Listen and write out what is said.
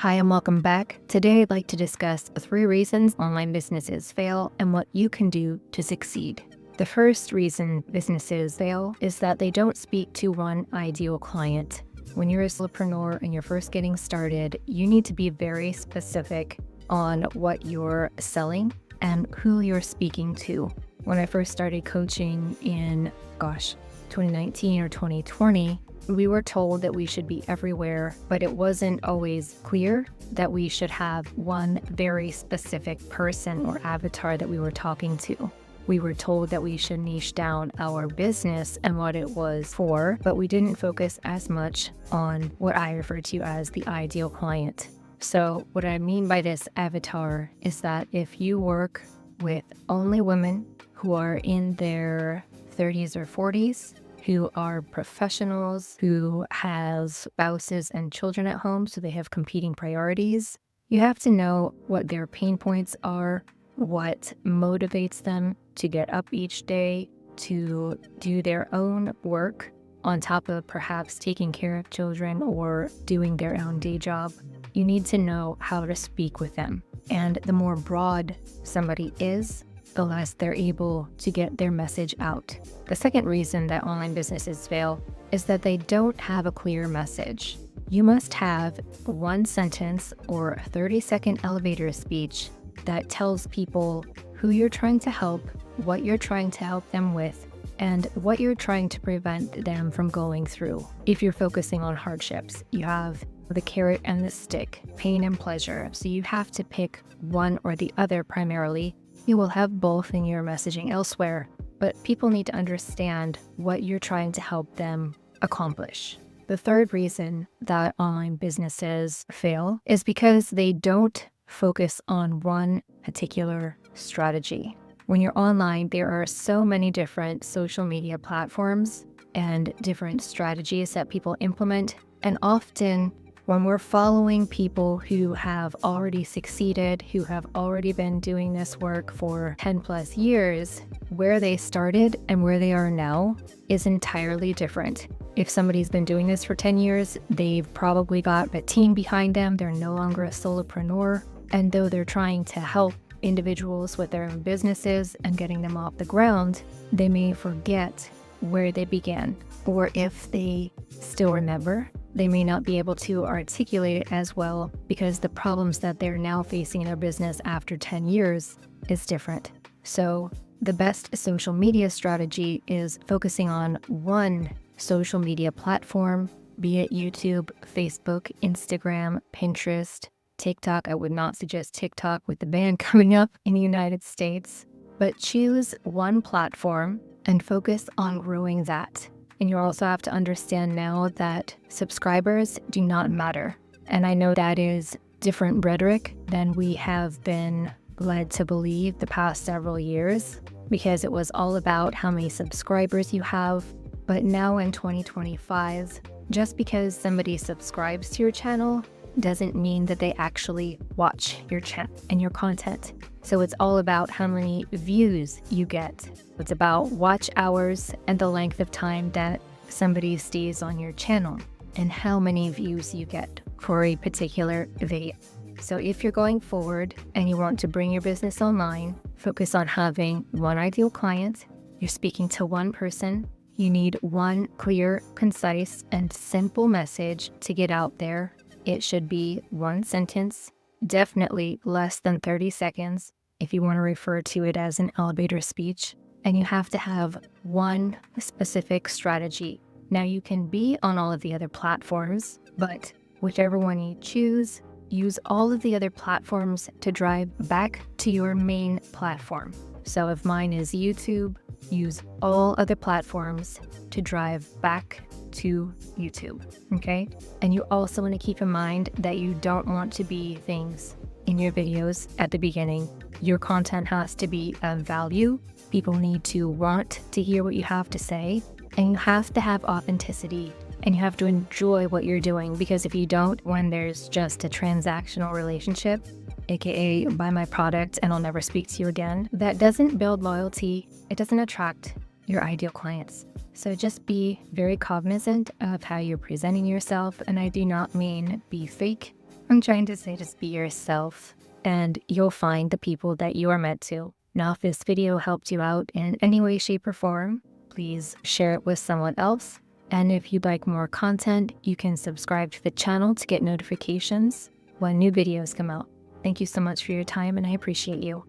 Hi, and welcome back. Today, I'd like to discuss 3 reasons online businesses fail and what you can do to succeed. The first reason businesses fail is that they don't speak to one ideal client. When you're a solopreneur and you're first getting started, you need to be very specific on what you're selling and who you're speaking to. When I first started coaching in, 2019 or 2020, we were told that we should be everywhere, but it wasn't always clear that we should have one very specific person or avatar that we were talking to. We were told that we should niche down our business and what it was for, but we didn't focus as much on what I refer to as the ideal client. So what I mean by this avatar is that if you work with only women who are in their 30s or 40s, who are professionals, who have spouses and children at home, so they have competing priorities, you have to know what their pain points are, what motivates them to get up each day, to do their own work on top of perhaps taking care of children or doing their own day job. You need to know how to speak with them. And the more broad somebody is, the less they're able to get their message out. The second reason that online businesses fail is that they don't have a clear message. You must have one sentence or a 30-second elevator speech that tells people who you're trying to help, what you're trying to help them with, and what you're trying to prevent them from going through. If you're focusing on hardships, you have the carrot and the stick, pain and pleasure. So you have to pick one or the other primarily. You will have both in your messaging elsewhere, but people need to understand what you're trying to help them accomplish. The third reason that online businesses fail is because they don't focus on one particular strategy. When you're online, there are so many different social media platforms and different strategies that people implement, and often when we're following people who have already succeeded, who have already been doing this work for 10 plus years, where they started and where they are now is entirely different. If somebody's been doing this for 10 years, they've probably got a team behind them. They're no longer a solopreneur. And though they're trying to help individuals with their own businesses and getting them off the ground, they may forget where they began. Or if they still remember, they may not be able to articulate it as well because the problems that they're now facing in their business after 10 years is different. So the best social media strategy is focusing on one social media platform, be it YouTube, Facebook, Instagram, Pinterest, TikTok. I would not suggest TikTok with the ban coming up in the United States, but choose one platform and focus on growing that. And you also have to understand now that subscribers do not matter. And I know that is different rhetoric than we have been led to believe the past several years, because it was all about how many subscribers you have. But now in 2025, just because somebody subscribes to your channel doesn't mean that they actually watch your channel and your content. So it's all about how many views you get. It's about watch hours and the length of time that somebody stays on your channel and how many views you get for a particular video. So if you're going forward and you want to bring your business online, focus on having one ideal client. You're speaking to one person. You need one clear, concise, and simple message to get out there. It should be one sentence, definitely less than 30 seconds if you want to refer to it as an elevator speech. And you have to have one specific strategy. Now you can be on all of the other platforms, but whichever one you choose, use all of the other platforms to drive back to your main platform. So if mine is YouTube, use all other platforms to drive back to YouTube, okay? And you also want to keep in mind that you don't want to be things in your videos at the beginning. Your content has to be of value. People need to want to hear what you have to say, and you have to have authenticity, and you have to enjoy what you're doing, because if you don't, when there's just a transactional relationship, aka buy my product and I'll never speak to you again, that doesn't build loyalty. It doesn't attract your ideal clients. So just be very cognizant of how you're presenting yourself, and I do not mean be fake. I'm trying to say just be yourself, and you'll find the people that you are meant to. Now, if this video helped you out in any way, shape, or form, please share it with someone else. And if you'd like more content, you can subscribe to the channel to get notifications when new videos come out. Thank you so much for your time, and I appreciate you.